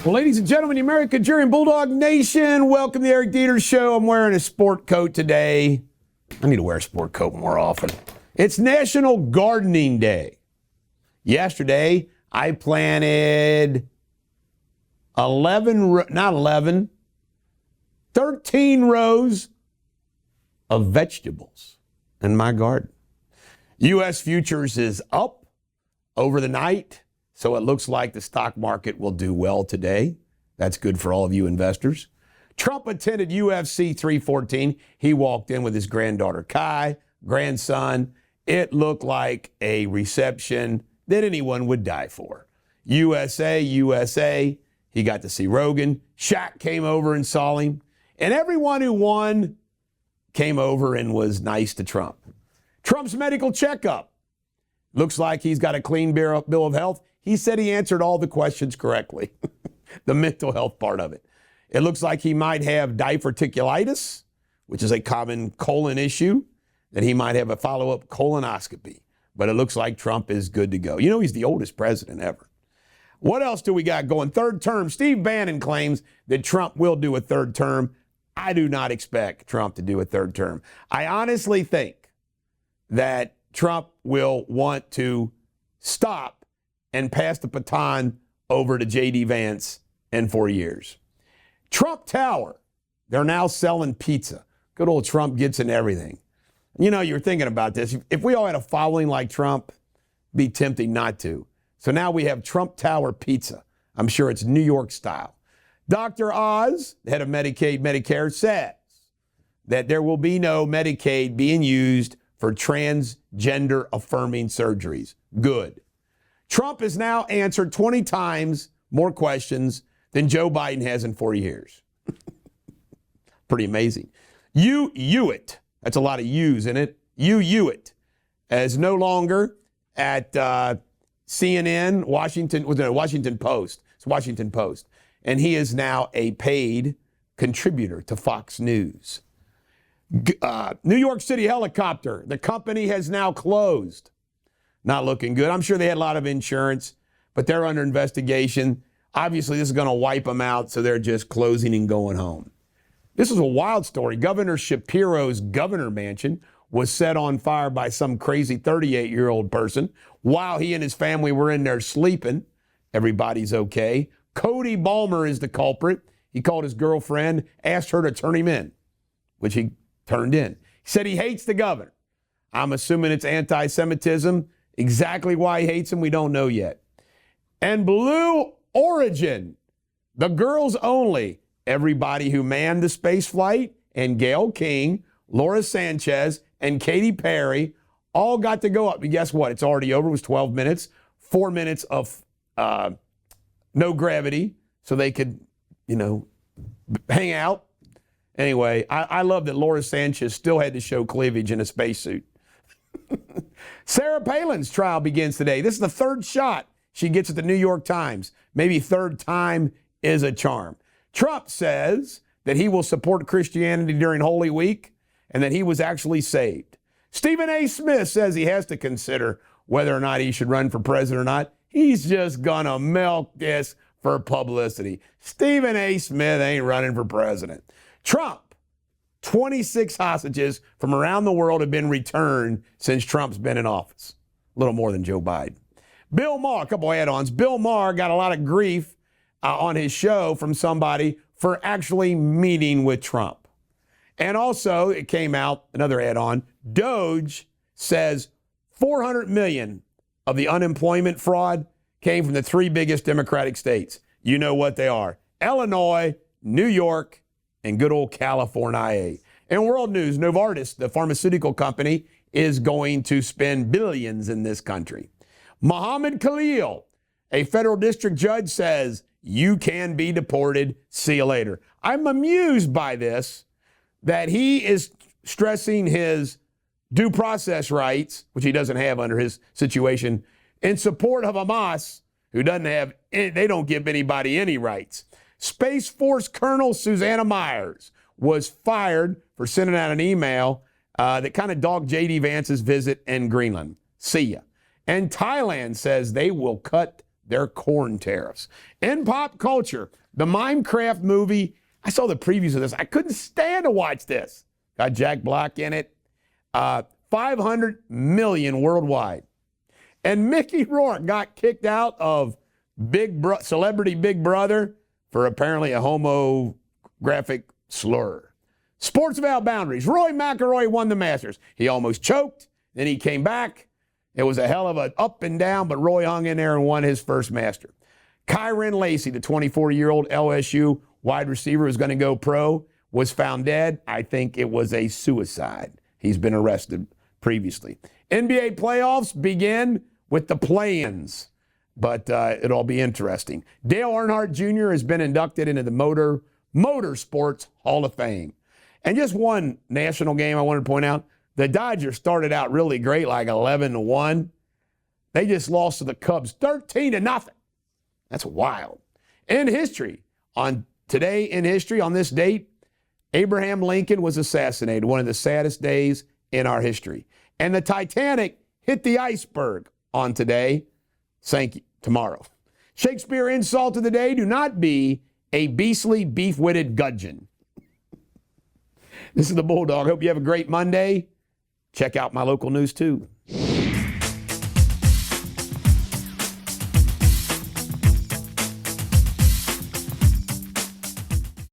Well, ladies and gentlemen, the America Jury and Bulldog Nation, welcome to the Eric Deters Show. I'm wearing a sport coat today. I need to wear a sport coat more often. It's National Gardening Day. Yesterday, I planted 13 rows of vegetables in my garden. U.S. futures is up over the night. So it looks like the stock market will do well today. That's good for all of you investors. Trump attended UFC 314. He walked in with his granddaughter Kai, grandson. It looked like a reception that anyone would die for. USA, USA. He got to see Rogan. Shaq came over and saw him. And everyone who won came over and was nice to Trump. Trump's medical checkup. Looks like he's got a clean bill of health. He said he answered all the questions correctly, the mental health part of it. It looks like he might have diverticulitis, which is a common colon issue, that he might have a follow-up colonoscopy. But it looks like Trump is good to go. You know, he's the oldest president ever. What else do we got going? Third term. Steve Bannon claims that Trump will do a third term. I do not expect Trump to do a third term. I honestly think that Trump will want to stop and pass the baton over to J.D. Vance in 4 years. Trump Tower, they're now selling pizza. Good old Trump gets in everything. You know, you're thinking about this. If we all had a following like Trump, it'd be tempting not to. So now we have Trump Tower Pizza. I'm sure it's New York style. Dr. Oz, the head of Medicaid, Medicare, says that there will be no Medicaid being used for transgender affirming surgeries. Good. Trump has now answered 20 times more questions than Joe Biden has in 4 years. Pretty amazing. Hewitt, that's a lot of U's in it. Hewitt is no longer at CNN, Washington Post. It's Washington Post. And he is now a paid contributor to Fox News. New York City Helicopter, the company has now closed. Not looking good. I'm sure they had a lot of insurance, but they're under investigation. Obviously, this is going to wipe them out, so they're just closing and going home. This is a wild story. Governor Shapiro's governor mansion was set on fire by some crazy 38-year-old person while he and his family were in there sleeping. Everybody's okay. Cody Balmer is the culprit. He called his girlfriend, asked her to turn him in, which he turned in. He said he hates the governor. I'm assuming it's anti-Semitism. Exactly why he hates him, we don't know yet. And Blue Origin, the girls only, everybody who manned the space flight, and Gayle King, Laura Sanchez, and Katy Perry all got to go up. And guess what? It's already over. It was 12 minutes, 4 minutes of no gravity, so they could, hang out. Anyway, I love that Laura Sanchez still had to show cleavage in a spacesuit. Sarah Palin's trial begins today. This is the third shot she gets at the New York Times. Maybe third time is a charm. Trump says that he will support Christianity during Holy Week and that he was actually saved. Stephen A. Smith says he has to consider whether or not he should run for president or not. He's just going to milk this for publicity. Stephen A. Smith ain't running for president. Trump. 26 hostages from around the world have been returned since Trump's been in office. A little more than Joe Biden. Bill Maher, a couple add-ons. Bill Maher got a lot of grief on his show from somebody for actually meeting with Trump. And also, it came out, another add-on, Doge says 400 million of the unemployment fraud came from the three biggest Democratic states. You know what they are. Illinois, New York, and good old California. In world news, Novartis, the pharmaceutical company, is going to spend billions in this country. Mohammed Khalil, a federal district judge, says you can be deported. See you later. I'm amused by this, that he is stressing his due process rights, which he doesn't have under his situation, in support of Hamas, who doesn't have, they don't give anybody any rights. Space Force Colonel Susanna Myers was fired for sending out an email that kind of dogged J.D. Vance's visit in Greenland. See ya. And Thailand says they will cut their corn tariffs. In pop culture, the Minecraft movie, I saw the previews of this. I couldn't stand to watch this. Got Jack Black in it. 500 million worldwide. And Mickey Rourke got kicked out of Celebrity Big Brother for apparently a homographic slur. Sports Without Boundaries. Roy McIlroy won the Masters. He almost choked. Then he came back. It was a hell of an up and down, but Roy hung in there and won his first Master. Kyren Lacy, the 24-year-old LSU wide receiver who's going to go pro, was found dead. I think it was a suicide. He's been arrested previously. NBA playoffs begin with the play-ins, but it'll be interesting. Dale Earnhardt Jr. has been inducted into the Motorsports Hall of Fame. And just one national game I wanted to point out, the Dodgers started out really great, like 11-1. They just lost to the Cubs 13-0. That's wild. In history, on this date, Abraham Lincoln was assassinated, one of the saddest days in our history. And the Titanic hit the iceberg on today, sank tomorrow. Shakespeare insult of the day, do not be a beastly, beef-witted gudgeon. This is the Bulldog. Hope you have a great Monday. Check out my local news, too.